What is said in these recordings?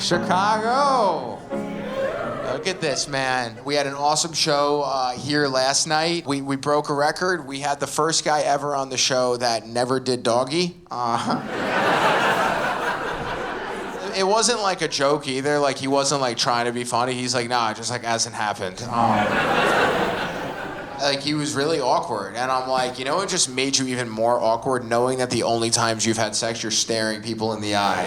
Chicago. Look at this, man. We had an awesome show here last night. We broke a record. We had the first guy ever on the show that never did doggy. It wasn't like a joke either. Like, he wasn't like trying to be funny. He's like, nah, it just like hasn't happened. Like, he was really awkward. And I'm like, you know, it just made you even more awkward knowing that the only times you've had sex, you're staring people in the eye.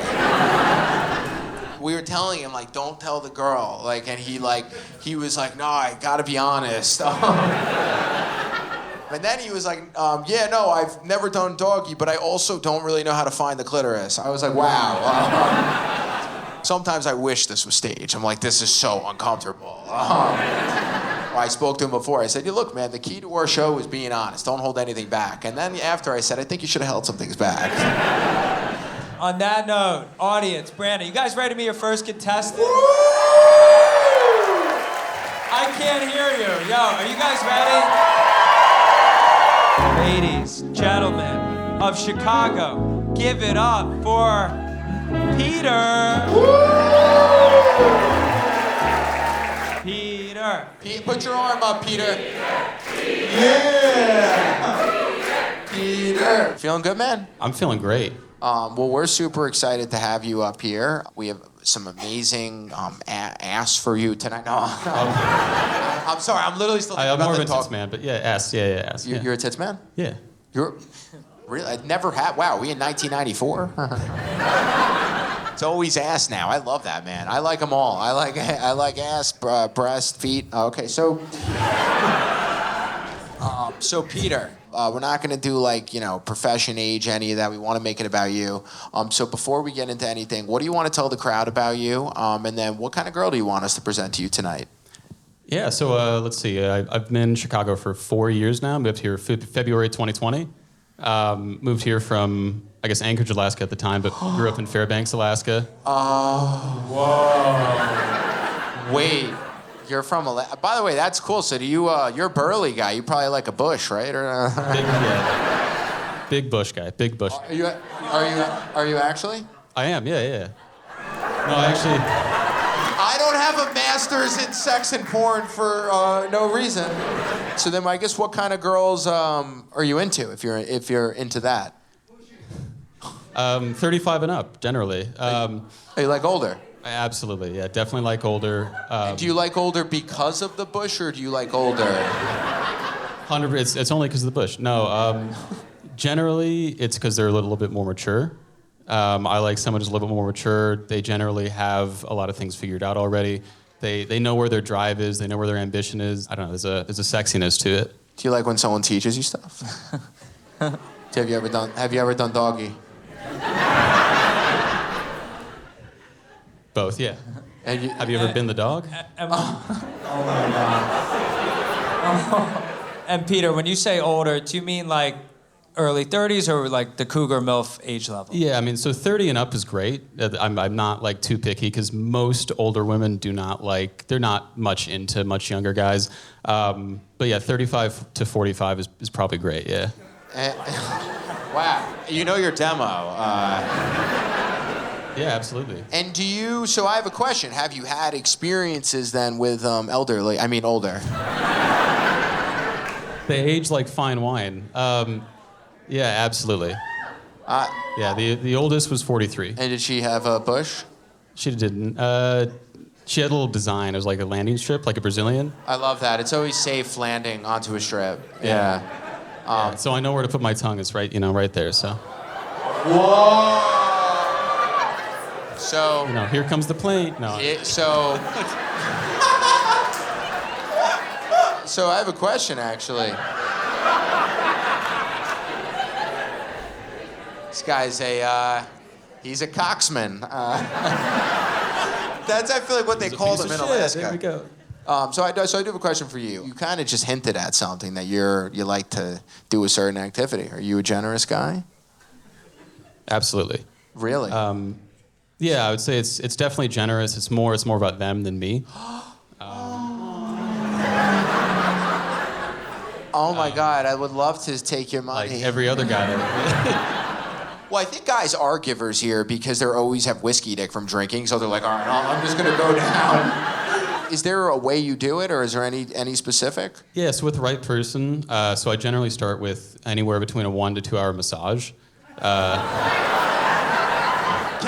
We were telling him, like, don't tell the girl. Like, and he was like, no, I gotta be honest. And then he was like, yeah, no, I've never done doggy, but I also don't really know how to find the clitoris. I was like, wow. Sometimes I wish this was staged. I'm like, this is so uncomfortable. I spoke to him before. I said, yeah, look, man, the key to our show is being honest. Don't hold anything back. And then after I said, I think you should have held some things back. On that note, audience, Brandon, you guys ready to be your first contestant? I can't hear you. Yo, are you guys ready? Ladies, gentlemen of Chicago, give it up for Peter. Peter. Put your arm up, Peter. Yeah! Peter. Feeling good, man? I'm feeling great. Well, we're super excited to have you up here. We have some amazing ass for you tonight. No, I'm sorry. I'm literally still thinking I'm about more of the a talk. tits man, but yeah, ass. Yeah, ass. You're a tits man? Yeah. You're really? I never had. Wow, we in 1994. It's always ass now. I love that, man. I like them all. I like ass, breast, feet. Okay, so Peter. We're not gonna do like, you know, profession, age, any of that. We want to make it about you. So before we get into anything, what do you want to tell the crowd about you? And then what kind of girl do you want us to present to you tonight? Yeah, so let's see. I've been in Chicago for 4 years now. Moved here February 2020. Moved here from, I guess, Anchorage, Alaska at the time, but grew up in Fairbanks, Alaska. Whoa. Wait. You're from Alaska. By the way, that's cool. So you're a burly guy. You probably like a bush, right? Or Big bush guy. Big bush. Are you actually? I am. Yeah. No, actually. I don't have a master's in sex and porn for no reason. So then, I guess, what kind of girls are you into? If you're into that. 35 and up, generally. You like older? Absolutely, yeah. Definitely like older. Do you like older because of the bush, or do you like older? 100. It's only because of the bush. No, generally it's because they're a little bit more mature. I like someone who's a little bit more mature. They generally have a lot of things figured out already. They know where their drive is. They know where their ambition is. I don't know. There's a sexiness to it. Do you like when someone teaches you stuff? Have you ever done doggy? Both, yeah. Have you ever been the dog? Oh my God. And Peter, when you say older, do you mean like early 30s or like the cougar MILF age level? Yeah, I mean, so 30 and up is great. I'm not like too picky because most older women they're not much into much younger guys. But yeah, 35 to 45 is probably great, yeah. Wow, you know your demo. Yeah, absolutely. And so I have a question. Have you had experiences then with older? They age like fine wine. Yeah, absolutely. Yeah, the oldest was 43. And did she have a bush? She didn't. She had a little design. It was like a landing strip, like a Brazilian. I love that. It's always safe landing onto a strip. Yeah. Yeah, so I know where to put my tongue. It's right there, so. Whoa! So... here comes the plane. No. So I have a question, actually. This guy's he's a coxman. That's, I feel like, what they called him in Alaska. There we go. So I do have a question for you. You kind of just hinted at something that you like to do a certain activity. Are you a generous guy? Absolutely. Really? Yeah, I would say it's definitely generous. It's more about them than me. Oh my God, I would love to take your money. Like every other guy. Well, I think guys are givers here because they always have whiskey dick from drinking, so they're like, all right, I'm just gonna go down. Is there a way you do it, or is there any specific? Yeah, so with the right person, so I generally start with anywhere between a 1 to 2 hour massage. Can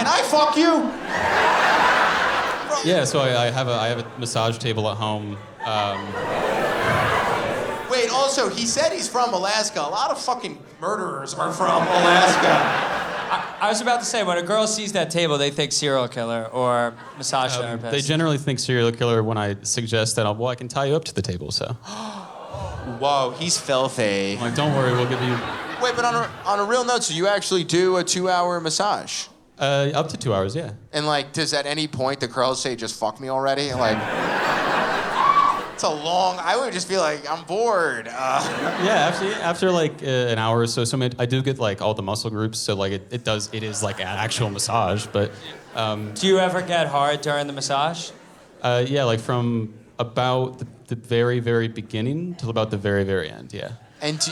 I fuck you? Yeah, so I have a massage table at home. Wait, also, he said he's from Alaska. A lot of fucking murderers are from Alaska. I was about to say, when a girl sees that table, they think serial killer or massage therapist. They generally think serial killer when I suggest that, I can tie you up to the table, so. Whoa, he's filthy. I'm like, don't worry, we'll give you... Wait, but on a real note, so you actually do a 2-hour massage? Up to 2 hours, yeah. And like, does at any point the girls say, just fuck me already? Like, it's a long, I would just be like, I'm bored. Yeah, after like an hour or so, I do get like all the muscle groups, so like it is like an actual massage, but... Do you ever get hard during the massage? Yeah, like from about the very, very beginning till about the very, very end, yeah. And do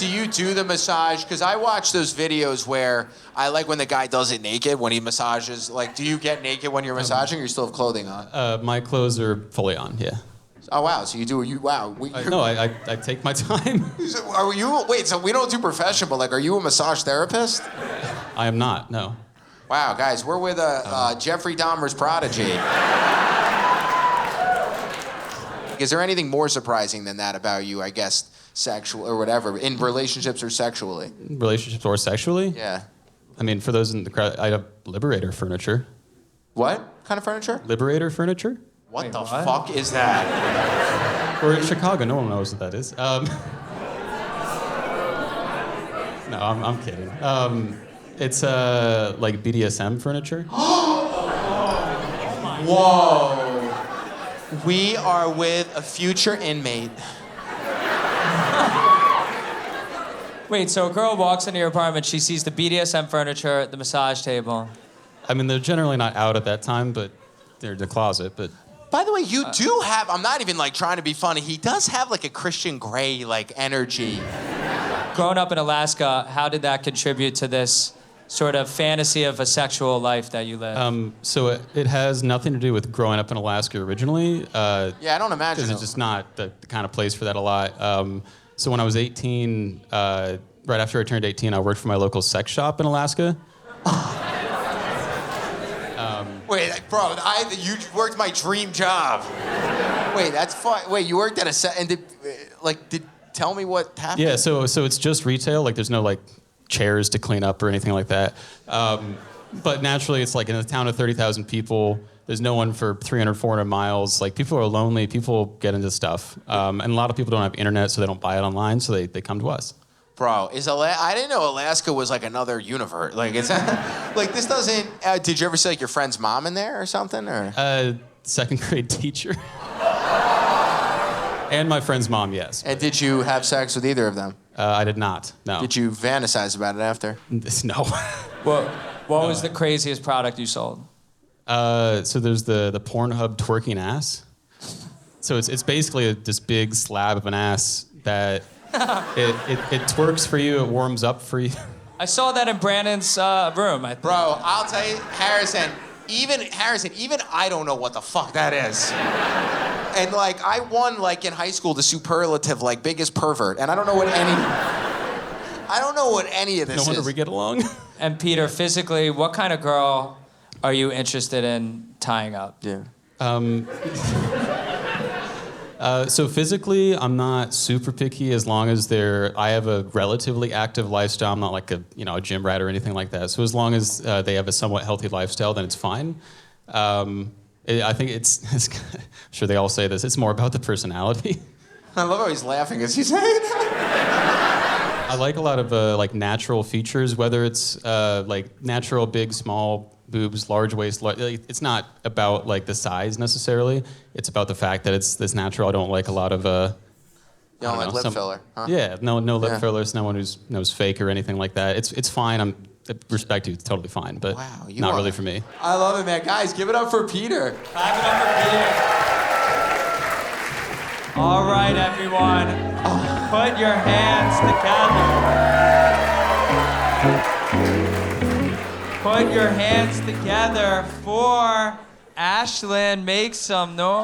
you do the massage? Because I watch those videos where I like when the guy does it naked, when he massages. Like, do you get naked when you're massaging, or you still have clothing on? My clothes are fully on, yeah. Oh, wow. So wow. No, I take my time. Wait, so we don't do profession, but like, are you a massage therapist? I am not, no. Wow, guys, we're with Jeffrey Dahmer's prodigy. Is there anything more surprising than that about you, I guess, sexual or whatever, in relationships or sexually? Relationships or sexually? Yeah. I mean, for those in the crowd, I have Liberator furniture. What kind of furniture? Liberator furniture? What the fuck is that? We're in Chicago, no one knows what that is. No, I'm kidding. It's like BDSM furniture. Whoa. We are with a future inmate. Wait, so a girl walks into your apartment, she sees the BDSM furniture, the massage table. I mean, they're generally not out at that time, but they're in the closet, but... By the way, you do have, I'm not even like trying to be funny, he does have like a Christian Grey like energy. Growing up in Alaska, how did that contribute to this sort of fantasy of a sexual life that you live? So it has nothing to do with growing up in Alaska originally. Yeah, I don't imagine. Because it's just not the kind of place for that a lot. So when I was 18, right after I turned 18, I worked for my local sex shop in Alaska. Wait, bro, you worked my dream job. Wait, that's fun. Wait, you worked at a set, and tell me what happened. Yeah, so it's just retail. Like, there's no like chairs to clean up or anything like that. But naturally, it's like in a town of 30,000 people. There's no one for 300, 400 miles. Like, people are lonely. People get into stuff, and a lot of people don't have internet, so they don't buy it online. So they come to us. Bro, I didn't know Alaska was like another universe. Like, it's like this doesn't. Did you ever see like your friend's mom in there or something? Or Second grade teacher. And my friend's mom, yes. And did you have sex with either of them? I did not, no. Did you fantasize about it after? No. What was the craziest product you sold? So there's the Pornhub twerking ass. So it's basically this big slab of an ass that it twerks for you, it warms up for you. I saw that in Brandon's room. Bro, I'll tell you, Harrison, even I don't know what the fuck that is. And like, I won like in high school the superlative like biggest pervert, and I don't know what any of this is. No wonder we get along. And Peter, physically, what kind of girl are you interested in tying up? Yeah. So physically, I'm not super picky as long as I have a relatively active lifestyle. I'm not like a gym rat or anything like that. So as long as they have a somewhat healthy lifestyle, then it's fine. I think it's I'm sure they all say this, it's more about the personality. I love how he's laughing as he's saying that. I like a lot of like natural features, whether it's like natural big, small boobs, large waist. It's not about like the size necessarily. It's about the fact that it's this natural. I don't like a lot of you don't like lip filler, huh? Yeah, no lip fillers. No one who's fake or anything like that. It's fine. I respect you. It's totally fine, but not really for me. I love it, man. Guys, give it up for Peter. Clap it up for Peter. All right, everyone. Put your hands together. Put your hands together for Ashlynn. Make some noise.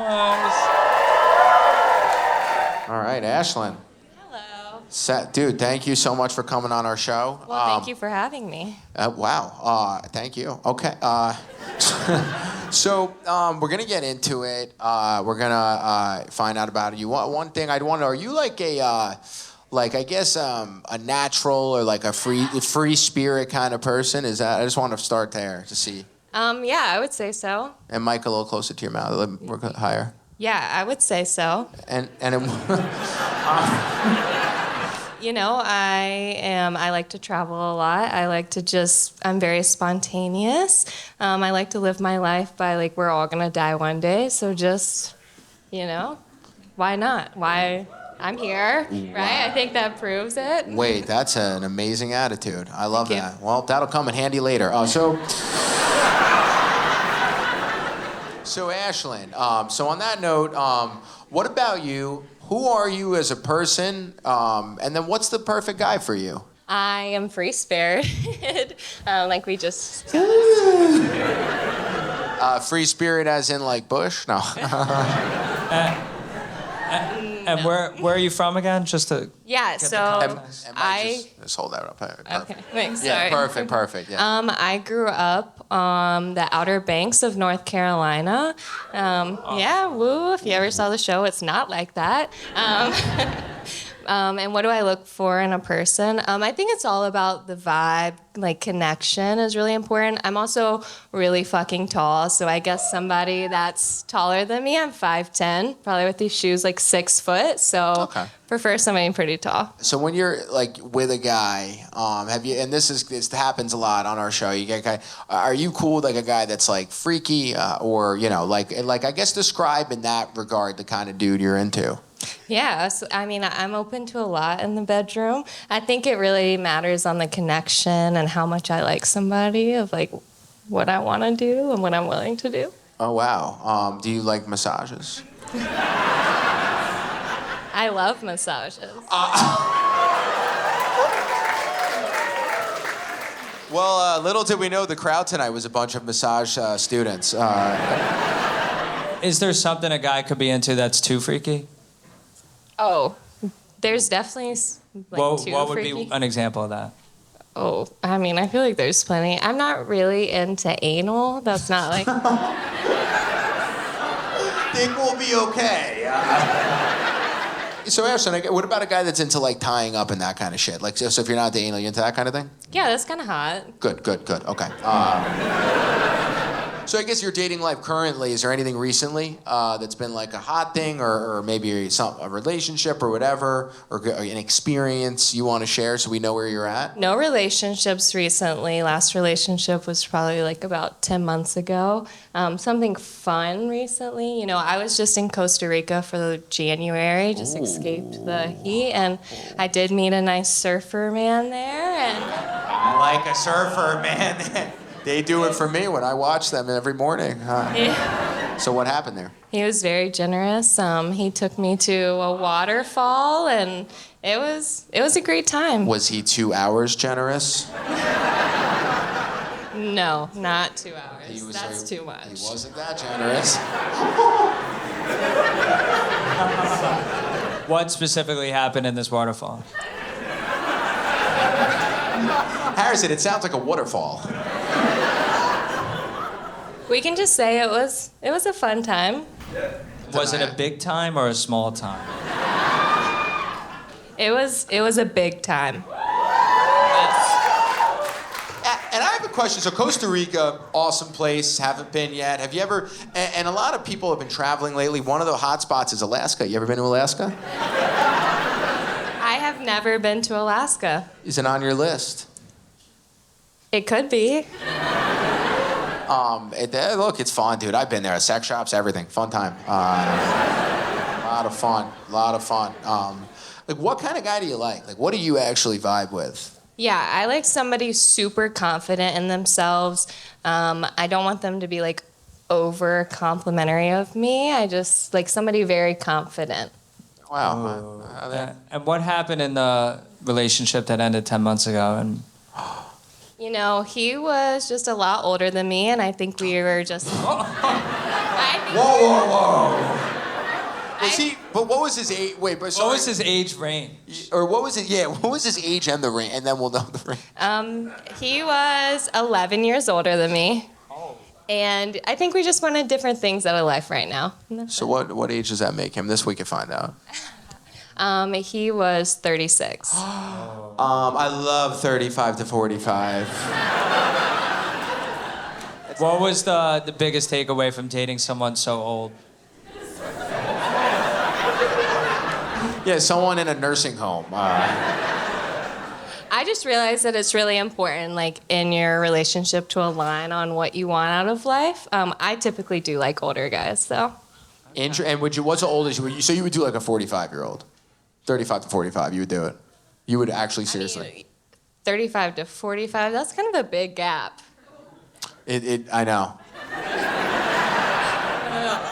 All right, Ashlynn. Hello. Dude, thank you so much for coming on our show. Well, thank you for having me. Wow. Thank you. Okay. So we're gonna get into it. We're gonna find out about you. One thing I'd wonder: are you like a a natural or like a free spirit kind of person? Is that? I just want to start there to see. Yeah, I would say so. And Mike, a little closer to your mouth. A little more higher. Yeah, I would say so. And You know, I like to travel a lot. I like to I'm very spontaneous. I like to live my life by like, we're all gonna die one day. So just, you know, why not? Why? I'm here, right? I think that proves it. Wait, that's an amazing attitude. I love Thank you. that. Well, that'll come in handy later. So Ashlynn, so on that note, what about you? Who are you as a person? And then what's the perfect guy for you? I am free-spirited, like we just Free spirit as in like Bush? No. And where are you from again? Just to Yeah, get the so context. And Mike, just hold that up. Perfect. Okay, thanks. Yeah, Sorry. perfect. Yeah. I grew up on the Outer Banks of North Carolina. Yeah, woo! If you ever saw the show, it's not like that. And what do I look for in a person? I think it's all about the vibe, like connection is really important. I'm also really fucking tall, so I guess somebody that's taller than me. I'm 5'10", probably with these shoes like 6 foot. So Okay. prefer somebody pretty tall. So when you're like with a guy, have you? And this happens a lot on our show. You get a guy. Are you cool with like a guy that's like freaky, or you know, like I guess describe in that regard the kind of dude you're into. Yeah, so, I mean, I'm open to a lot in the bedroom. I think it really matters on the connection and how much I like somebody, of like what I want to do and what I'm willing to do. Oh wow. Do you like massages? I love massages. Well, little did we know the crowd tonight was a bunch of massage students. Is there something a guy could be into that's too freaky? Oh, there's definitely like too what would freaky. be an example of that? Oh, I mean, I feel like there's plenty. I'm not really into anal. That's not like. Think we'll be okay. So Ashlynn, what about a guy that's into like tying up and that kind of shit? Like, so if you're not dating, you into that kind of thing? Yeah, that's kind of hot. Good. Okay. So I guess your dating life currently, is there anything recently that's been like a hot thing, or maybe a relationship or whatever, or an experience you want to share so we know where you're at? No relationships recently. Last relationship was probably like about 10 months ago. Something fun recently. You know, I was just in Costa Rica for the January, just escaped the heat, and I did meet a nice surfer man there. And I like a surfer, man. They do it for me when I watch them every morning. So what happened there? he was very generous. He took me to a waterfall, and it was a great time. Was he 2 hours generous? No, not 2 hours. That's too much. He wasn't that generous. What specifically happened in this waterfall? Harrison, it sounds like a waterfall. We can just say it was a fun time. Was it a big time or a small time? It was a big time. And I have a question. So Costa Rica, awesome place. Haven't been yet. Have you ever? And a lot of people have been traveling lately. One of the hot spots is Alaska. You ever been to Alaska? I have never been to Alaska. Is it on your list? It could be. Look, it's fun, dude. I've been there. Sex shops, everything. Fun time. A lot of fun. Like, what kind of guy do you like? Like, what do you actually vibe with? Yeah, I like somebody super confident in themselves. I don't want them to be like over complimentary of me. I just like somebody very confident. Wow. And what happened in the relationship that ended 10 months ago? And You know, he was just a lot older than me, and I think we were just. Whoa. Was he? But what was his age? Wait, but sorry. What was his age range? Or what was it? Yeah, what was his age and the range? And then we'll know the range. He was 11 years older than me. And I think we just wanted different things out of life right now. So what age does that make him? This we can find out. He was 36. I love 35 to 45. What was the biggest takeaway from dating someone so old? Yeah, someone in a nursing home. I just realized that it's really important, like, in your relationship to align on what you want out of life. I typically do like older guys, so. And would you? What's the oldest you would? So you would do like a 45-year-old, 35 to 45. You would do it. You would actually seriously. I mean, 35 to 45. That's kind of a big gap. I know.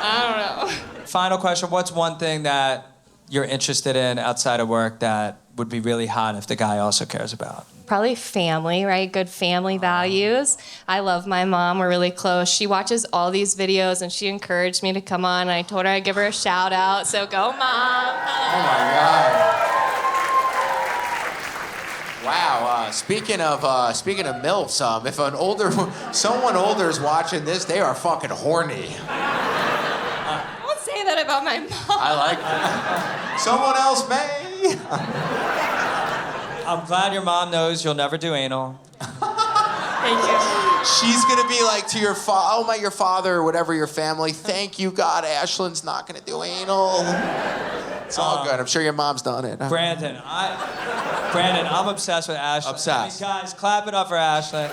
I don't know. Final question, what's one thing that you're interested in outside of work that would be really hot if the guy also cares about? Probably family, right? Good family values. I love my mom. We're really close. She watches all these videos, and she encouraged me to come on. And I told her I'd give her a shout out. So go, Mom. Oh my God. Wow. Speaking of MILFs, if someone older is watching this, they are fucking horny. Don't say that about my mom. I like that. Someone else may. I'm glad your mom knows you'll never do anal. Thank you. She's gonna be like to your your father or whatever your family. Thank you, God. Ashlynn's not gonna do anal. It's all good. I'm sure your mom's done it. Brandon, I'm obsessed with Ashlynn. Obsessed. I mean, guys, clap it up for Ashlynn.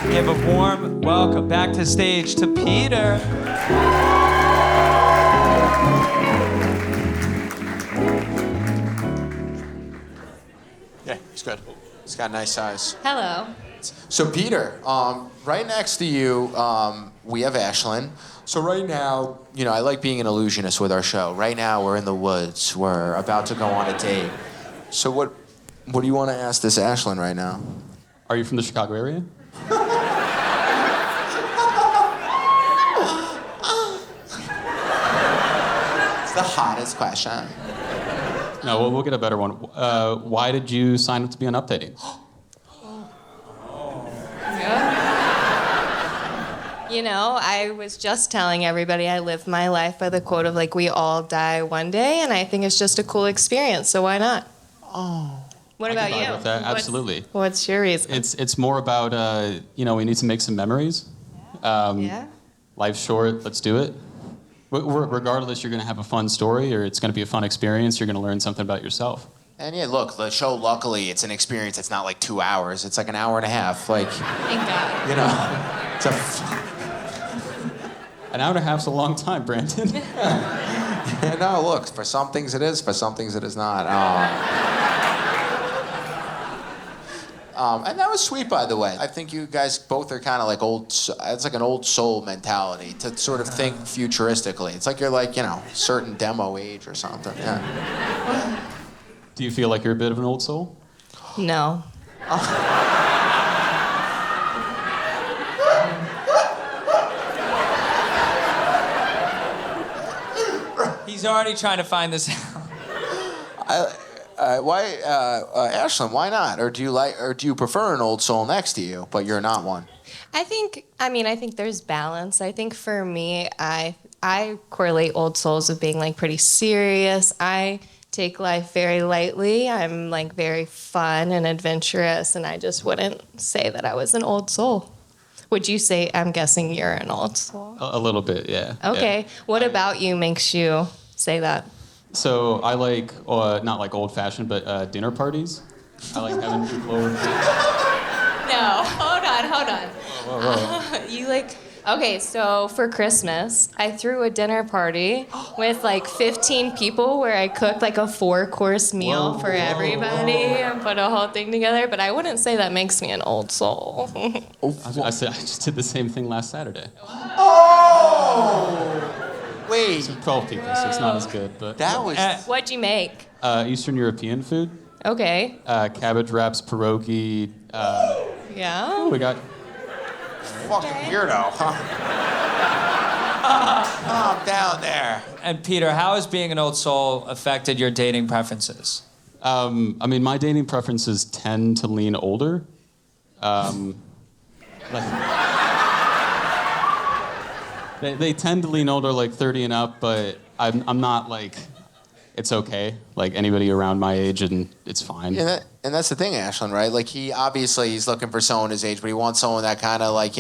Give a warm welcome back to stage to Peter. Yeah, he's good. He's got a nice size. Hello. So Peter, right next to you, we have Ashlynn. So right now, you know, I like being an illusionist with our show. Right now, we're in the woods. We're about to go on a date. So what do you want to ask this Ashlynn right now? Are you from the Chicago area? It's the hottest question. No, we'll get a better one. Why did you sign up to be on UpDating? You know, I was just telling everybody I live my life by the quote of, like, we all die one day, and I think it's just a cool experience, so why not? Oh. What I about can vibe you? with that, absolutely. What's your reason? It's more about, we need to make some memories. Yeah? Life's short, let's do it. Regardless, you're going to have a fun story or it's going to be a fun experience. You're going to learn something about yourself. And yeah, look, the show, luckily, it's an experience. It's not like 2 hours. It's like an hour and a half. Like, Thank God. you know, it's a... An hour and a half's a long time, Brandon. Yeah, no, look, for some things it is, for some things it is not. And that was sweet, by the way. I think you guys both are kind of like it's like an old soul mentality to sort of think futuristically. It's like you're like, you know, certain demo age or something. Yeah. Do you feel like you're a bit of an old soul? No. He's already trying to find this out. Ashlynn, why not? Or do you prefer an old soul next to you, but you're not one? I think there's balance. I think for me, I correlate old souls with being, like, pretty serious. I take life very lightly. I'm, like, very fun and adventurous, and I just wouldn't say that I was an old soul. Would you say, I'm guessing you're an old soul? A little bit, yeah. Okay. Yeah. What about you makes you say that? So I like, not like old-fashioned, but dinner parties. I like having people over. No, hold on. Whoa. Okay, so for Christmas, I threw a dinner party with like 15 people where I cooked like a 4-course meal for everybody and put a whole thing together, but I wouldn't say that makes me an old soul. I just did the same thing last Saturday. Oh! Wait. 12 people, so it's not as good, but That was... What'd you make? Eastern European food. Okay. Cabbage wraps, pierogi. Yeah. We got Fucking weirdo, huh? Calm down there. And Peter, how has being an old soul affected your dating preferences? I mean, my dating preferences tend to lean older. They tend to lean older, like 30 and up, but I'm not like, it's okay. Like anybody around my age, and it's fine. Yeah, and that's the thing, Ashlynn, right? Like he's looking for someone his age, but he wants someone that kind of like,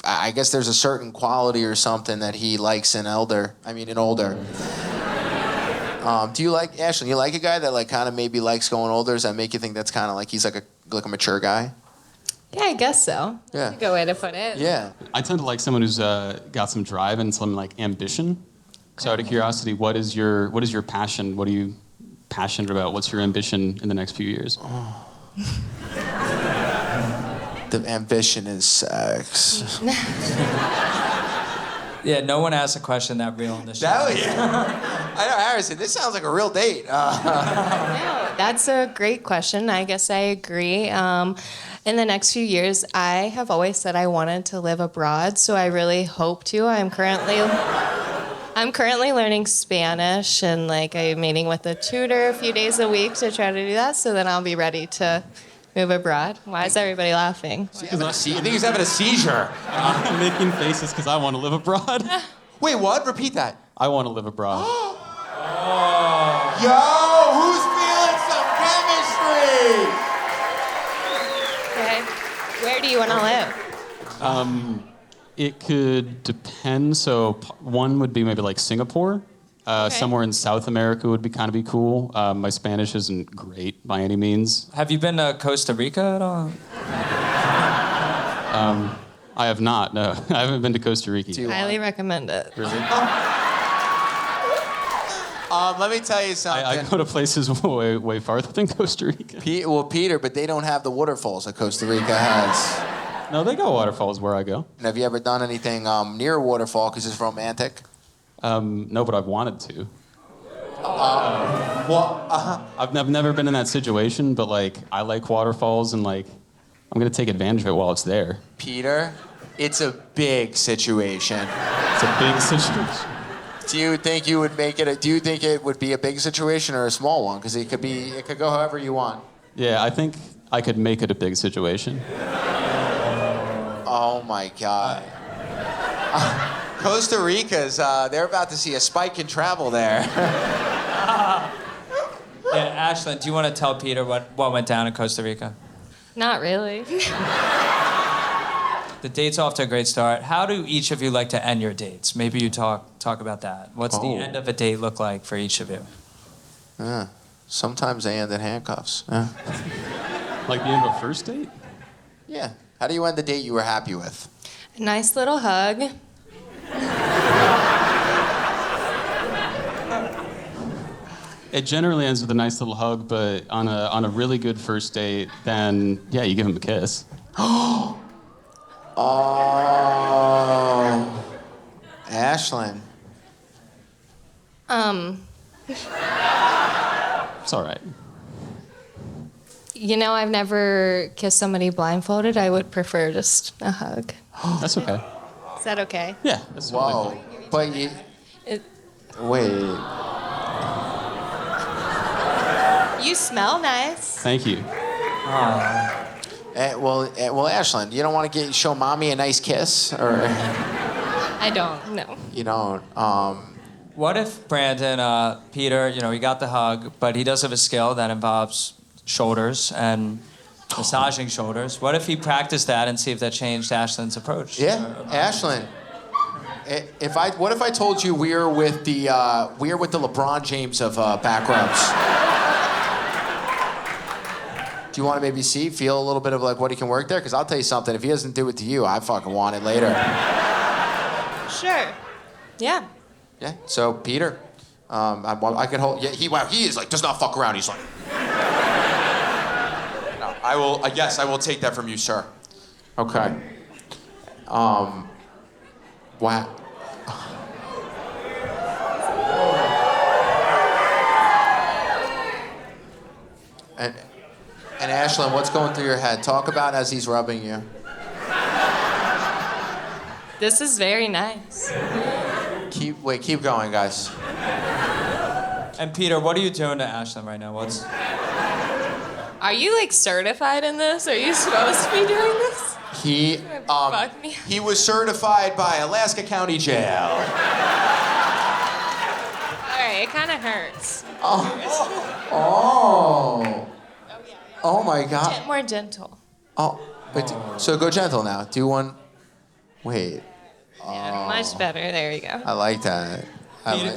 I guess there's a certain quality or something that he likes in older. Do you like, Ashlynn, you like a guy that like kind of maybe likes going older? Does that make you think that's kind of like he's like a mature guy? Yeah, I guess so. Yeah. That's a good way to put it. Yeah. I tend to like someone who's got some drive and some like ambition. So out of curiosity, what is your passion? What are you passionate about? What's your ambition in the next few years? The ambition is sex. Yeah, no one asks a question that real in the show. I know, Harrison, this sounds like a real date. No, that's a great question. I guess I agree. In the next few years, I have always said I wanted to live abroad, so I really hope to. I'm currently learning Spanish, and like I'm meeting with a tutor a few days a week to try to do that. So then I'll be ready to move abroad. Why is everybody laughing? I think he's having a seizure. I'm making faces because I want to live abroad. Wait, what? Repeat that. I want to live abroad. Yo, who's feeling some chemistry? Okay. Where do you want to live? It could depend. So one would be maybe like Singapore. Somewhere in South America would be cool. My Spanish isn't great by any means. Have you been to Costa Rica at all? I have not, no. I haven't been to Costa Rica. Highly recommend it. Really? Let me tell you something. I go to places way farther than Costa Rica. Peter, but they don't have the waterfalls that Costa Rica has. No, they got waterfalls where I go. And have you ever done anything near a waterfall because it's romantic? No, but I've wanted to. Well, I've never been in that situation, but like I like waterfalls, and like I'm gonna take advantage of it while it's there. Peter, it's a big situation. It's a big situation. Do you think you would make it? Do you think it would be a big situation or a small one? Because it could go however you want. Yeah, I think I could make it a big situation. Oh my God. Costa Rica's, they're about to see a spike in travel there. Yeah, Ashlynn, do you want to tell Peter what went down in Costa Rica? Not really. The date's off to a great start. How do each of you like to end your dates? Maybe you talk about that. What's the end of a date look like for each of you? Sometimes they end in handcuffs. Yeah. Like the end of a first date? Yeah. How do you end the date you were happy with? A nice little hug. It generally ends with a nice little hug, but on a really good first date, then yeah, you give him a kiss. Oh, Ashlynn. It's all right. You know, I've never kissed somebody blindfolded. I would prefer just a hug. That's okay. Is that okay? Yeah. That's Whoa. totally fine. But you. It, Wait. you smell nice. Thank you. Well, Ashlynn, you don't want to show mommy a nice kiss, or I don't, no. you don't. What if Brandon, Peter, he got the hug, but he does have a skill that involves shoulders and massaging shoulders. What if he practiced that and see if that changed Ashlynn's approach? Yeah, Ashlynn. What if I told you we're with the LeBron James of back rubs? Do you want to maybe feel a little bit of like what he can work there? Because I'll tell you something. If he doesn't do it to you, I fucking want it later. Sure. Yeah. Yeah. So Peter, I could hold. Yeah. He is like does not fuck around. He's like. No, I will. Yes, I will take that from you, sir. Okay. Wow. And Ashlynn, what's going through your head? Talk about as he's rubbing you. This is very nice. Keep going, guys. And Peter, what are you doing to Ashlynn right now? Are you like certified in this? Are you supposed to be doing this? Fuck me. He was certified by Alaska County Jail. All right, it kind of hurts. Oh my God. More gentle. Oh, wait, so go gentle now. Do one. Wait. Yeah, much better. There you go. I like that.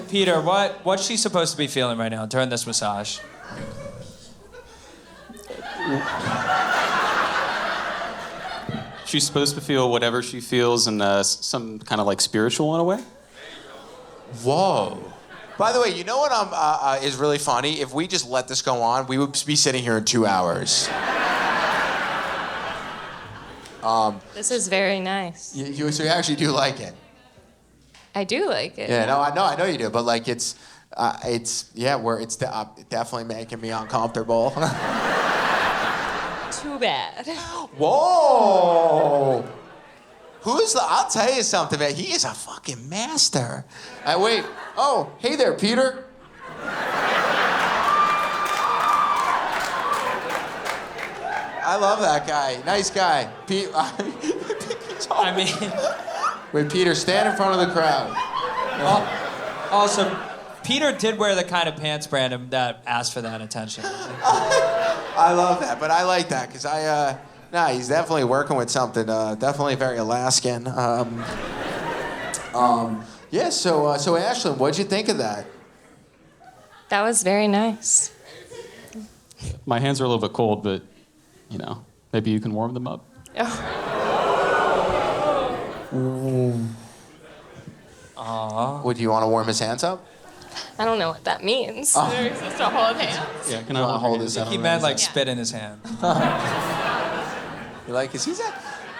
Peter, what's she supposed to be feeling right now during this massage? She's supposed to feel whatever she feels in some kind of like spiritual in a way. Whoa. By the way, you know what is really funny? If we just let this go on, we would be sitting here in 2 hours. This is very nice. So you actually do like it? I do like it. Yeah, no, I know you do, but like it's definitely making me uncomfortable. Too bad. Whoa! I'll tell you something, man. He is a fucking master. Wait. Oh, hey there, Peter. I love that guy. Nice guy. I mean... Wait, Peter, stand in front of the crowd. Also, Peter did wear the kind of pants brand that asked for that attention. I love that, but I like that because he's definitely working with something. Definitely very Alaskan. Yeah. So Ashlynn, what'd you think of that? That was very nice. My hands are a little bit cold, but maybe you can warm them up. Would you want to warm his hands up? I don't know what that means. They're supposed to hold hands. Yeah, can I hold his hand? He meant like spit in his hand. You like? Cause he's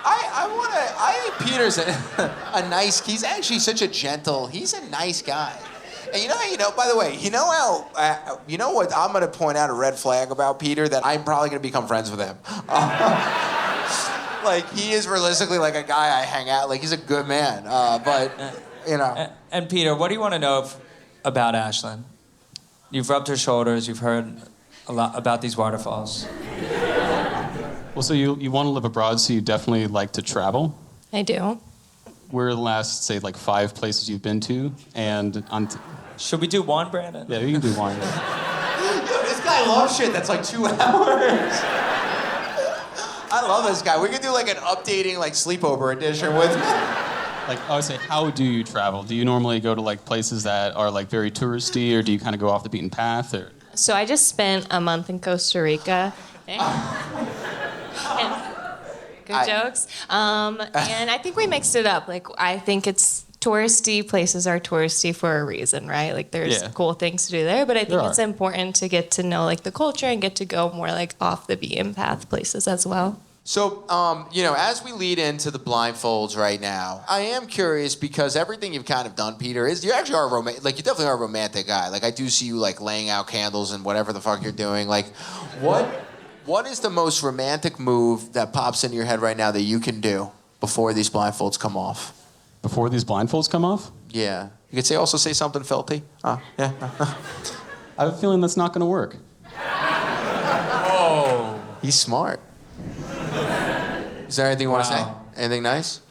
I think Peter's a nice. He's actually such a gentle. He's a nice guy. And by the way, you know what? I'm gonna point out a red flag about Peter that I'm probably gonna become friends with him. Like he is realistically like a guy I hang out. Like he's a good man. But. And Peter, what do you want to know about Ashlynn? You've rubbed her shoulders. You've heard a lot about these waterfalls. Well, so you want to live abroad, so you definitely like to travel. I do. Where are the last, say, like 5 places you've been to? And should we do one, Brandon? Yeah, you can do one. Yo, this guy loves shit that's like 2 hours. I love this guy. We could do like an UpDating like sleepover edition with. Like, I would say, how do you travel? Do you normally go to like places that are like very touristy, or do you kind of go off the beaten path? Or So I just spent a month in Costa Rica. Good jokes. And I think we mixed it up. Like, I think it's touristy. Places are touristy for a reason, right? Like, there's cool things to do there. But I think it's important to get to know like the culture and get to go more like off the beaten path places as well. So, as we lead into the blindfolds right now, I am curious because everything you've kind of done, Peter, is you actually are you definitely are a romantic guy. Like, I do see you like laying out candles and whatever the fuck you're doing. Like, what is the most romantic move that pops into your head right now that you can do before these blindfolds come off? Before these blindfolds come off? Yeah. You could also say something filthy. Yeah. I have a feeling that's not going to work. Oh. He's smart. Is there anything you want to say? Anything nice?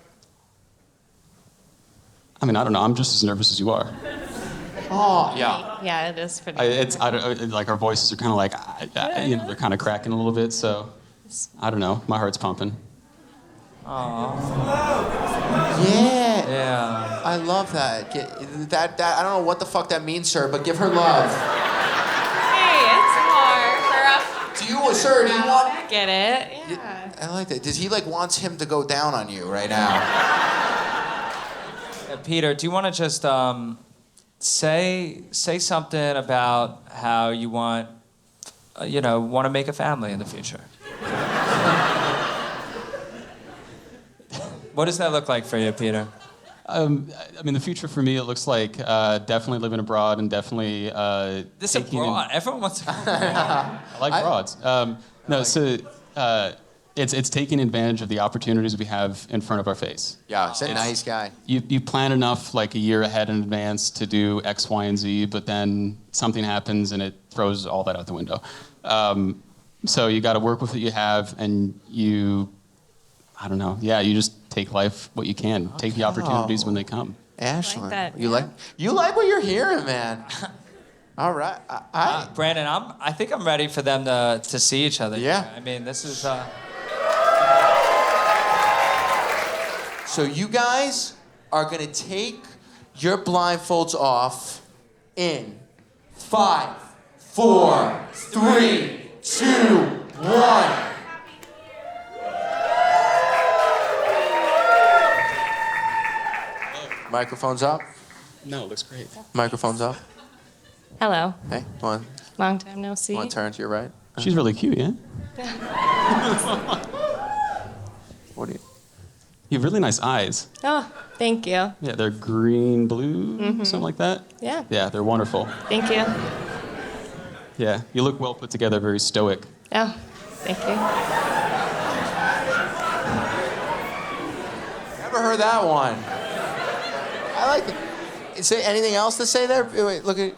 I mean, I don't know. I'm just as nervous as you are. Oh, yeah. Yeah, it is pretty. Like our voices are kind of like, they're kind of cracking a little bit. So, I don't know. My heart's pumping. Aww. Yeah. Yeah. I love that. That. I don't know what the fuck that means, sir, but give her love. Hey, it's hard. Do you want? Get it? Yeah. I like that. Does he wants him to go down on you right now? Peter, do you want to just say something about how you want to make a family in the future? What does that look like for you, Peter? I mean, the future for me, it looks like definitely living abroad and definitely This is broad. Everyone wants to. I like broads. No, so it's taking advantage of the opportunities we have in front of our face. Yeah, he's a nice guy. You plan enough like a year ahead in advance to do X, Y, and Z, but then something happens and it throws all that out the window. So you got to work with what you have, and you just take life what you can. Take the opportunities when they come. Ashlynn, like that, you yeah. like what you're hearing, man. All right, Brandon, I think I'm ready for them to see each other. Yeah. I mean, this is. So you guys are gonna take your blindfolds off in 5, 4, 3, 2, 1. Microphones up. No, it looks great. Microphones up. Hello. Hey, one. Long time no see. One turn to your right. She's really cute, yeah? What do you? You have really nice eyes. Oh, thank you. Yeah, they're green, blue, something like that. Yeah. Yeah, they're wonderful. Thank you. Yeah, you look well put together, very stoic. Oh, thank you. Never heard that one. I like it. Is there anything else to say there? Wait, look at.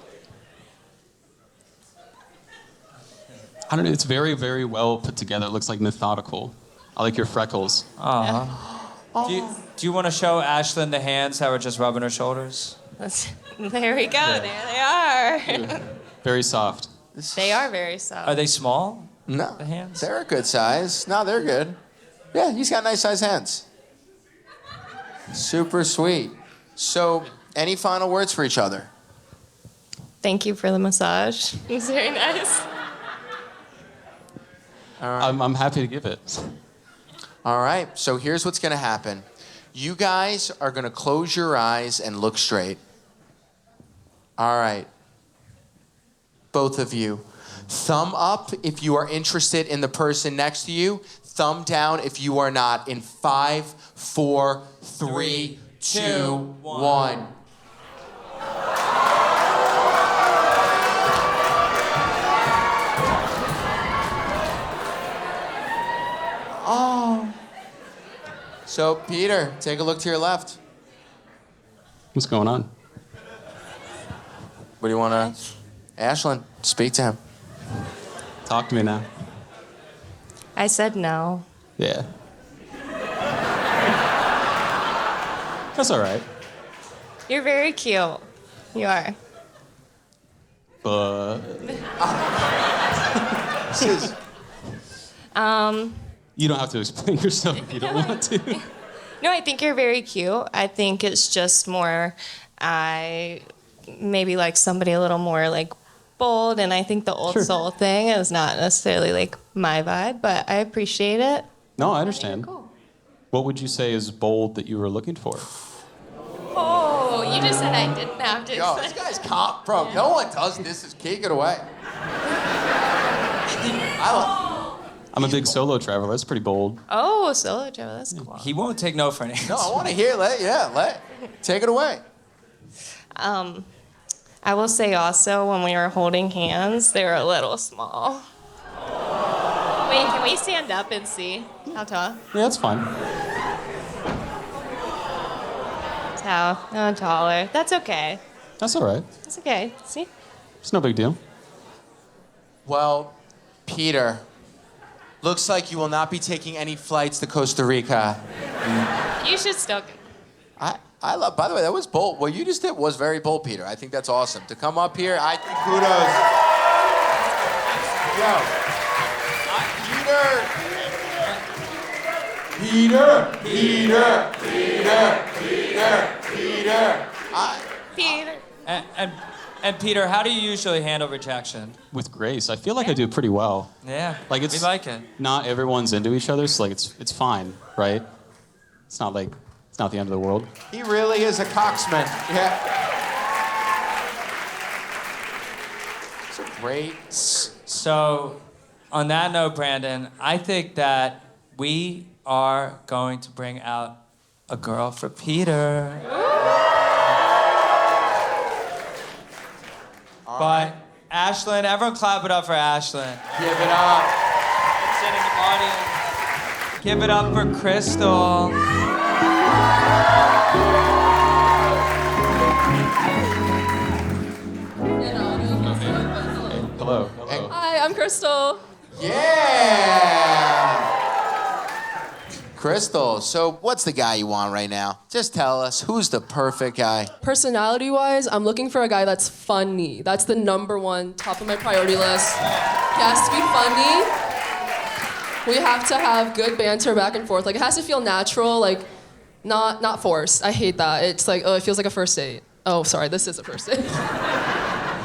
I don't know, it's very, very well put together. It looks like methodical. I like your freckles. Do you want to show Ashlynn the hands that were just rubbing her shoulders? There we go. Yeah. There they are. Very soft. They are very soft. Are they small? No, The hands? they're a good size. No, they're good. Yeah, he's got nice size hands. Super sweet. So, any final words for each other? Thank you for the massage. It was very nice. I'm happy to give it. All right, so here's what's gonna happen. You guys are gonna close your eyes and look straight. All right. Both of you. Thumb up if you are interested in the person next to you. Thumb down if you are not. In 5, 4, 3, 2, 1. Oh. So, Peter, take a look to your left. What's going on? What do you want to... Ashlynn, speak to him. Talk to me now. I said no. Yeah. That's all right. You're very cute. You are. But Sis. you don't have to explain yourself if you don't want to. No, I think you're very cute. I think it's just more, I maybe like somebody a little more like bold, and I think the old soul thing is not necessarily like my vibe, but I appreciate it. No, I understand. Cool. What would you say is bold that you were looking for? Oh, you just said I didn't have to. Yo, this guy's comp, bro. No one does this. Is take it away. I'm a big solo traveler. That's pretty bold. Oh, solo travel, that's cool. He won't take no for an answer. No, I want to hear. Take it away. I will say also, when we were holding hands, they were a little small. Wait, can we stand up and see how tall? Yeah, that's fine. No, taller. That's okay. That's all right. That's okay. See? It's no big deal. Well, Peter, looks like you will not be taking any flights to Costa Rica. You should still. I love. By the way, that was bold. What you just did was very bold, Peter. I think that's awesome. To come up here, I think kudos. Yo, Peter. And Peter, how do you usually handle rejection? With grace, I feel like I do pretty well. Yeah, Like we like it. Not everyone's into each other, so like it's fine, right? It's not the end of the world. He really is a coxman. Yeah. It's a great. So, on that note, Brandon, I think that we are going to bring out a girl for Peter. But Ashlynn, everyone clap it up for Ashlynn. Give it up. Sit in the audience. Give it up for Crystal. Hello. Hi, I'm Crystal. Yeah! Crystal, so what's the guy you want right now? Just tell us, who's the perfect guy? Personality-wise, I'm looking for a guy that's funny. That's the #1 top of my priority list. He has to be funny. We have to have good banter back and forth. Like, it has to feel natural, like, not forced. I hate that. It's like, oh, it feels like a first date. Oh, sorry, this is a first date.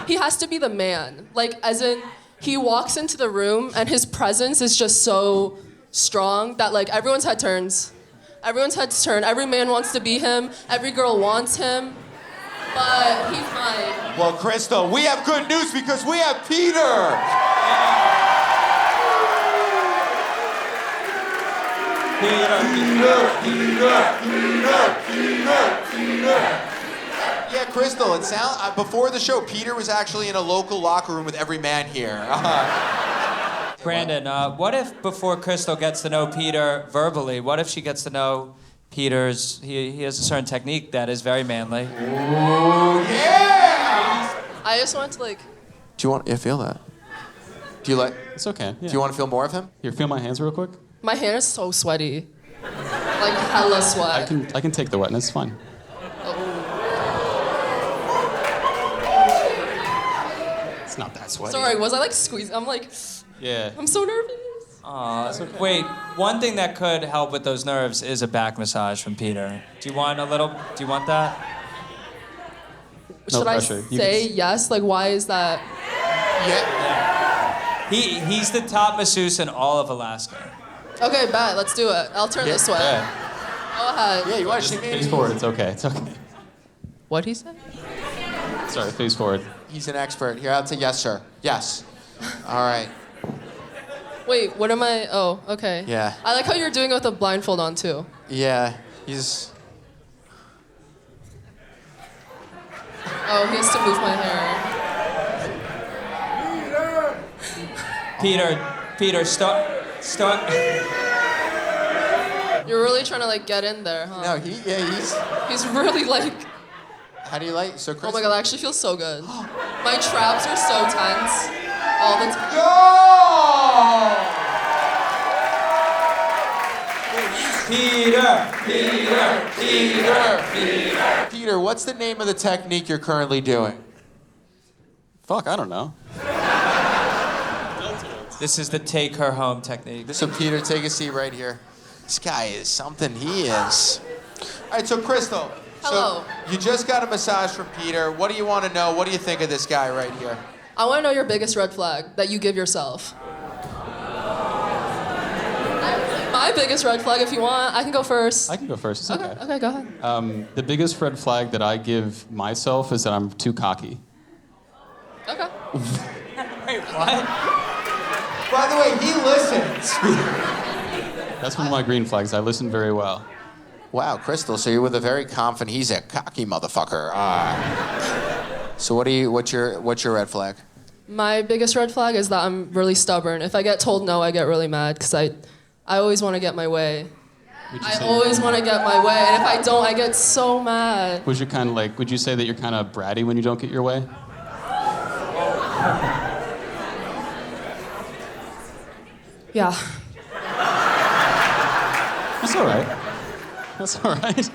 He has to be the man. Like, as in, he walks into the room and his presence is just so strong that, like, everyone's head turns. Everyone's heads turn. Every man wants to be him. Every girl wants him. But he's mine. Well, Crystal, we have good news because we have Peter! Yeah, Crystal, it sounds before the show, Peter was actually in a local locker room with every man here. Brandon, what if before Crystal gets to know Peter verbally, what if she gets to know Peter's, he has a certain technique that is very manly. Ooh, yeah! I just want to, like... Do you want to feel that? Do you like... It's okay. Yeah. Do you want to feel more of him? Here, feel my hands real quick. My hair is so sweaty. Like, hella sweat. I can take the wetness. It's fine. It's not that sweaty. Sorry, was I, like, squeezing? I'm like... Yeah. I'm so nervous. Wait, one thing that could help with those nerves is a back massage from Peter. Do you want that? No Should pressure. I say yes? Like, why is that? Yeah. He's the top masseuse in all of Alaska. Okay, bet. Let's do it. I'll turn this way. Yeah. Go ahead. Yeah, you want to see Face me? forward. It's okay. It's okay. What'd he say? Sorry. Face forward. He's an expert. Here, I'll say yes, sir. Yes. All right. Wait, what am I? Oh, okay. Yeah. I like how you're doing it with a blindfold on, too. Yeah, he's... Oh, he has to move my hair. Peter, start. You're really trying to, like, get in there, huh? No, he's... He's really, like... How do you like... So, Chris... Oh my god, that actually feels so good. My traps are so tense all the time. Yo! Peter, what's the name of the technique you're currently doing? Fuck. I don't know. This is the take her home technique. So, Peter, take a seat right here. This guy is something, he is. All right, so, Crystal. Hello. So, you just got a massage from Peter. What do you want to know? What do you think of this guy right here? I want to know your biggest red flag that you give yourself. My biggest red flag, if you want. I can go first. I can go first. It's okay. Okay, go ahead. The biggest red flag that I give myself is that I'm too cocky. Okay. Wait, what? By the way, he listens. That's one of my green flags. I listen very well. Wow, Crystal, so you're with a very confident, he's a cocky motherfucker. So what's your red flag? My biggest red flag is that I'm really stubborn. If I get told no, I get really mad because I always want to get my way. I always want to get my way, and if I don't, I get so mad. Would you say that you're kind of bratty when you don't get your way? Yeah. That's all right. That's all right.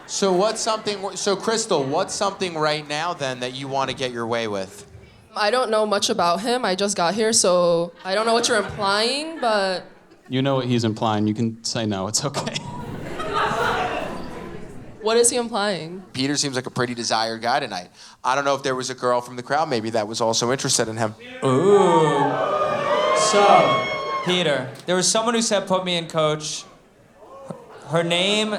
So Crystal, what's something right now then that you want to get your way with? I don't know much about him. I just got here, so I don't know what you're implying, but... You know what he's implying. You can say no. It's okay. What is he implying? Peter seems like a pretty desired guy tonight. I don't know if there was a girl from the crowd maybe that was also interested in him. Ooh. So, Peter, there was someone who said, put me in, coach. Her name,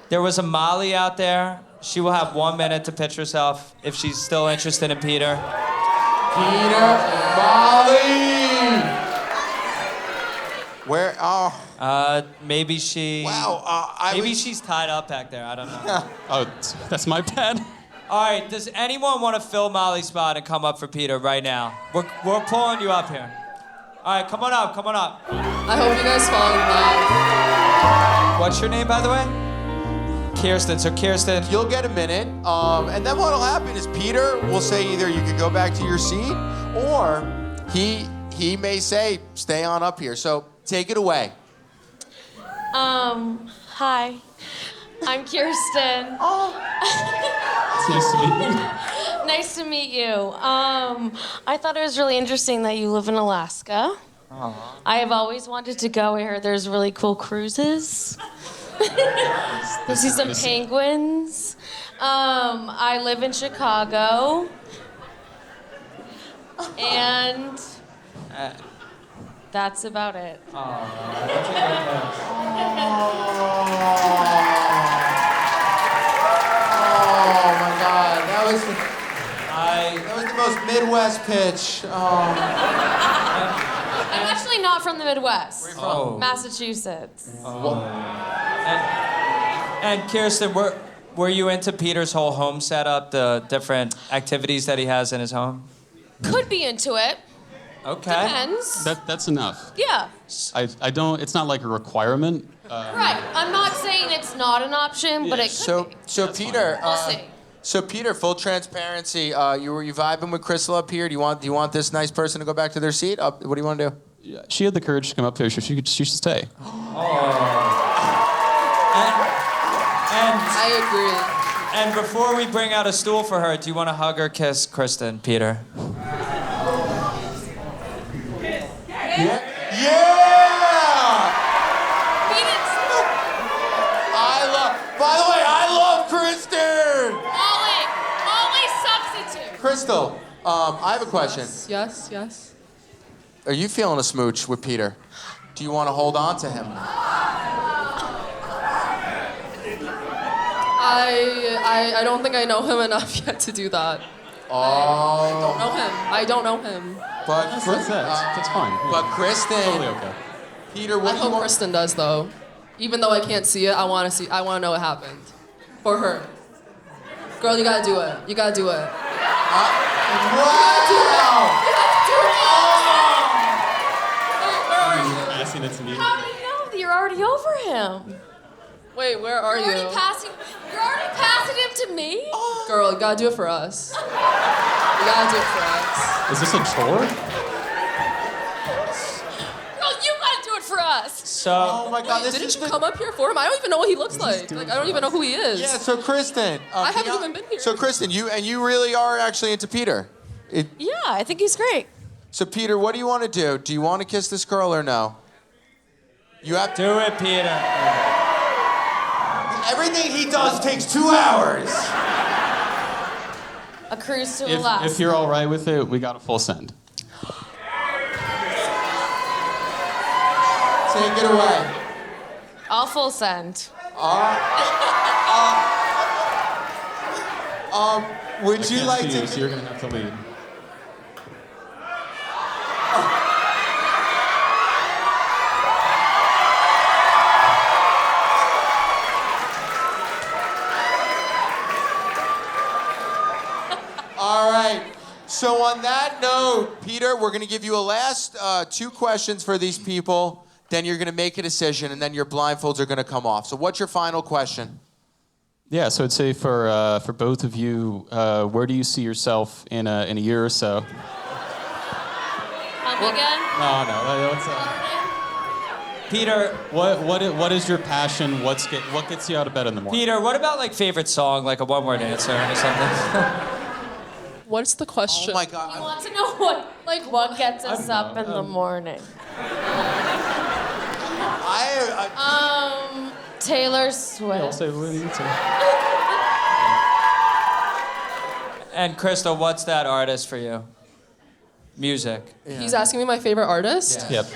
there was a Molly out there. She will have 1 minute to pitch herself if she's still interested in Peter. Peter Molly! Where? Oh. Maybe she... Wow. Maybe she's tied up back there. I don't know. Oh, that's my bad. All right, does anyone want to fill Molly's spot and come up for Peter right now? We're pulling you up here. All right, come on up. I hope you guys fall in love. What's your name, by the way? Kirsten. So Kirsten, You'll get a minute, and then what'll happen is Peter will say either you can go back to your seat, or he may say stay on up here. So take it away. Hi. I'm Kirsten. Nice to meet you. Nice to meet you. I thought it was really interesting that you live in Alaska. I have always wanted to go. I heard there's really cool cruises. See some penguins. I live in Chicago. And that's about it. Oh my God, that was the most Midwest pitch. I'm actually not from the Midwest. Where are you from? Massachusetts. and Kirsten, were you into Peter's whole home setup, the different activities that he has in his home? Could be into it. Okay. Depends. That's enough. Yeah. I don't. It's not like a requirement. Right. I'm not saying it's not an option, but it could be. So Peter, We'll see. So Peter, full transparency, you vibing with Crystal up here? Do you want this nice person to go back to their seat? What do you want to do? Yeah, she had the courage to come up here. She should stay. I agree. And before we bring out a stool for her, do you want to hug or kiss Kristen, Peter? Yeah! By the way, I love Kristen! Molly substitute. Crystal, I have a question. Yes. Are you feeling a smooch with Peter? Do you want to hold on to him? I don't think I know him enough yet to do that. Oh. I don't know him. But That's fine. But Kristen. Totally okay. Peter, what I do you hope want? Kristen does though. Even though I can't see it, I want to know what happened. For her. Girl, you gotta do it. You gotta do it. Wow! Asking it to me. How do you know that you're already over him? Wait, where are you? You're already passing him to me? Girl, you gotta do it for us. You gotta do it for us. Is this a chore? Girl, you gotta do it for us. So, Oh my God! This Didn't is you come up here for him? I don't even know what he looks like. doing Like, I don't even know who he is. Yeah. So Kristen. I haven't even been here. So Kristen, you really are actually into Peter. Yeah, I think he's great. So Peter, what do you want to do? Do you want to kiss this girl or no? You have to. do it, Peter. Everything he does takes 2 hours. A cruise to Alaska. If you're all right with it, we got a full send. Take it away. I'll full send. Would you like to? So you're gonna have to lead. All right. So on that note, Peter, we're going to give you a last 2 questions for these people. Then you're going to make a decision, and then your blindfolds are going to come off. So what's your final question? Yeah, so I'd say for both of you, where do you see yourself in a year or so? Come again? No. Peter, What is your passion? What gets you out of bed in the morning? Peter, what about like favorite song, like a one-word answer or something? What's the question? Oh my I God. want to know what gets us up in the morning. Taylor Swift. I'll say what do you say? And Crystal, what's that artist for you? Music. He's asking me my favorite artist? Yep.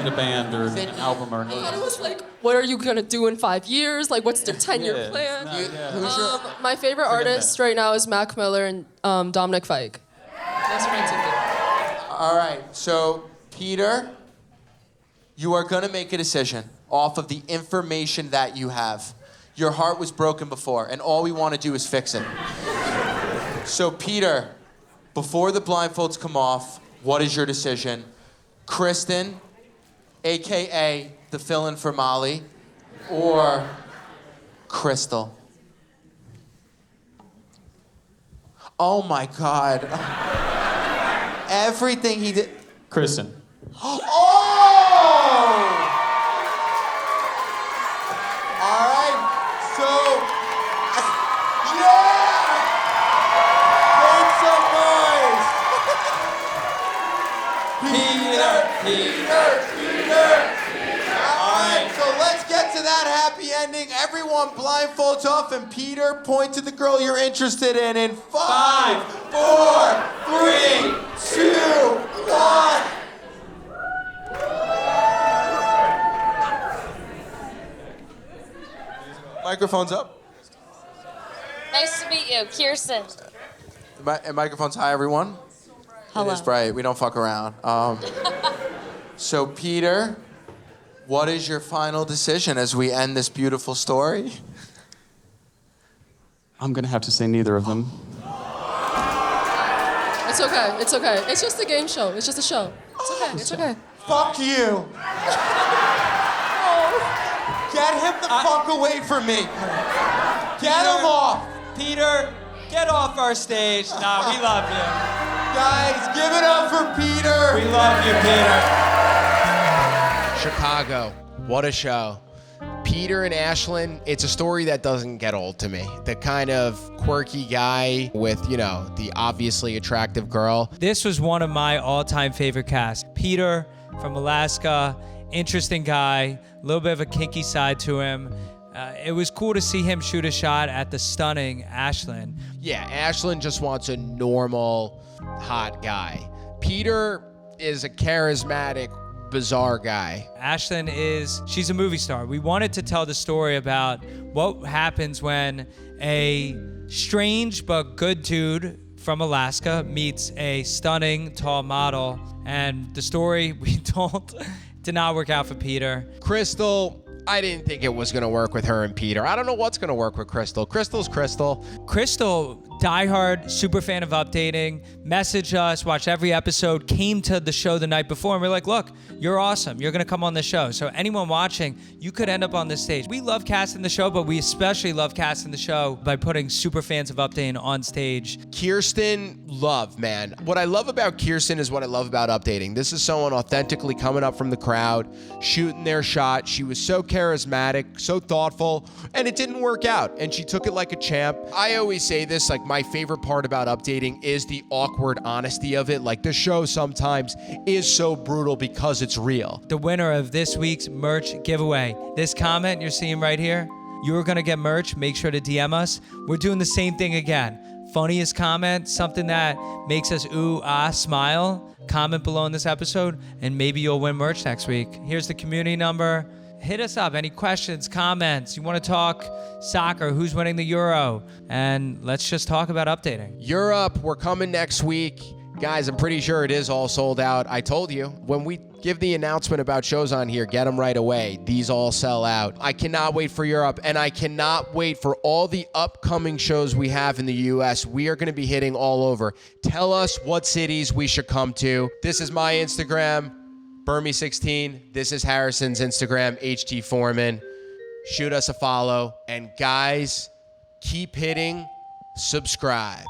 In a band or an album or I thought it anything. was like, what are you gonna do in 5 years? Like, what's their 10-year Yeah, plan? it's not- My favorite artist right now is Mac Miller and Dominic Fike. That's what I took it. All right. So Peter, you are going to make a decision off of the information that you have. Your heart was broken before, and all we want to do is fix it. So, Peter, before the blindfolds come off, what is your decision? Kristen, AKA the fill-in for Molly, or Crystal? Oh my God. Everything he did. Kristen. Oh! All right, so, yeah! Make some noise! Peter! All right, so let's get to that happy ending. Everyone blindfolds off, and Peter, point to the girl you're interested in 5, 4, 3, 2, 1. Microphone's up. Nice to meet you, Kirsten. And microphone's hi, everyone. Hello. It is bright. We don't fuck around. So, Peter, what is your final decision as we end this beautiful story? I'm gonna have to say neither of them. It's okay. It's okay. It's just a game show. It's just a show. It's okay. It's okay. Fuck you. Get him the fuck away from me. Get him off. Peter, get off our stage. Nah, we love you. Guys, give it up for Peter. We love you, Peter. Chicago, what a show. Peter and Ashlynn, it's a story that doesn't get old to me. The kind of quirky guy with, the obviously attractive girl. This was one of my all-time favorite casts. Peter from Alaska, interesting guy, a little bit of a kinky side to him. It was cool to see him shoot a shot at the stunning Ashlynn. Yeah, Ashlynn just wants a normal, hot guy. Peter is a charismatic, bizarre guy. Ashlynn she's a movie star. We wanted to tell the story about what happens when a strange but good dude from Alaska meets a stunning, tall model. And the story we told did not work out for Peter. Crystal, I didn't think it was gonna work with her and Peter. I don't know what's gonna work with Crystal. Crystal's Crystal. Crystal, diehard, super fan of UpDating, messaged us, watched every episode, came to the show the night before, and we're like, look, you're awesome. You're going to come on the show. So anyone watching, you could end up on this stage. We love casting the show, but we especially love casting the show by putting super fans of UpDating on stage. Kirsten, love, man. What I love about Kirsten is what I love about UpDating. This is someone authentically coming up from the crowd, shooting their shot. She was so charismatic, so thoughtful, and it didn't work out. And she took it like a champ. I always say this, like, my favorite part about UpDating is the awkward honesty of it. Like, the show sometimes is so brutal because it's real. The winner of this week's merch giveaway, this comment you're seeing right here, you're gonna get merch. Make sure to DM us. We're doing the same thing again. Funniest comment, something that makes us ooh, ah, smile, comment below in this episode, and maybe you'll win merch next week. Here's the community number. Hit us up. Any questions, comments? You want to talk soccer? Who's winning the Euro? And let's just talk about UpDating. Europe, we're coming next week. Guys, I'm pretty sure it is all sold out. I told you, when we give the announcement about shows on here, get them right away. These all sell out. I cannot wait for Europe, and I cannot wait for all the upcoming shows we have in the US. We are going to be hitting all over. Tell us what cities we should come to. This is my Instagram. Burmy16. This is Harrison's Instagram, HT Foreman. Shoot us a follow. And guys, keep hitting subscribe.